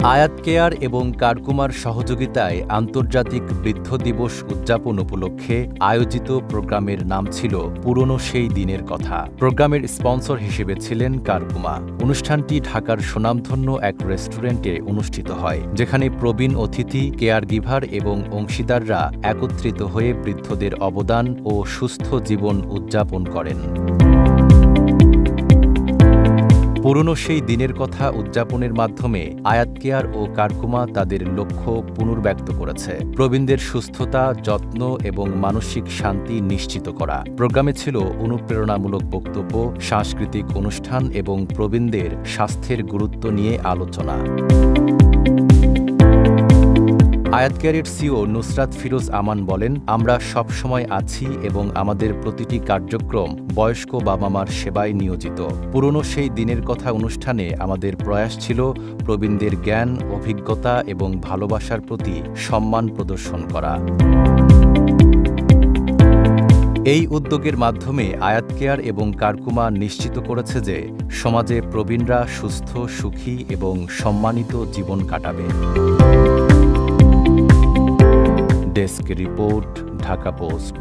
আয়াত কেয়ার এবং কারকুমার সহযোগিতায় আন্তর্জাতিক বৃদ্ধ দিবস উদযাপন উপলক্ষে আয়োজিত প্রোগ্রামের নাম ছিল পুরনো সেই দিনের কথা। প্রোগ্রামের স্পন্সর হিসেবে ছিলেন কারকুমা। অনুষ্ঠানটি ঢাকার সুনামধন্য এক রেস্টুরেন্টে অনুষ্ঠিত হয়, যেখানে প্রবীণ অতিথি, কেয়ার গিভার এবং অংশীদাররা একত্রিত হয়ে বৃদ্ধদের অবদান ও সুস্থ জীবন উদযাপন করেন। পুরনো সেই দিনের কথা উদযাপনের মাধ্যমে আয়াত কেয়ার ও কারকুমা তাদের লক্ষ্য পুনর্ব্যক্ত করেছে: প্রবীণদের সুস্থতা, যত্ন এবং মানসিক শান্তি নিশ্চিত করা। প্রোগ্রামে ছিল অনুপ্রেরণামূলক বক্তব্য, সাংস্কৃতিক অনুষ্ঠান এবং প্রবীণদের স্বাস্থ্যের গুরুত্ব নিয়ে আলোচনা। আয়াত কেয়ারের সিও নুসরাত ফিরোজ আমান বলেন, আমরা সবসময় আছি এবং আমাদের প্রতিটি কার্যক্রম বয়স্ক বাবা-মার সেবায় নিয়োজিত। পুরনো সেই দিনের কথা অনুষ্ঠানে আমাদের প্রয়াস ছিল প্রবীণদের জ্ঞান, অভিজ্ঞতা এবং ভালোবাসার প্রতি সম্মান প্রদর্শন করা। এই উদ্যোগের মাধ্যমে আয়াত কেয়ার এবং কারকুমা নিশ্চিত করেছে যে সমাজে প্রবীণরা সুস্থ, সুখী এবং সম্মানিত জীবন কাটাবে। Desk report, Dhaka post.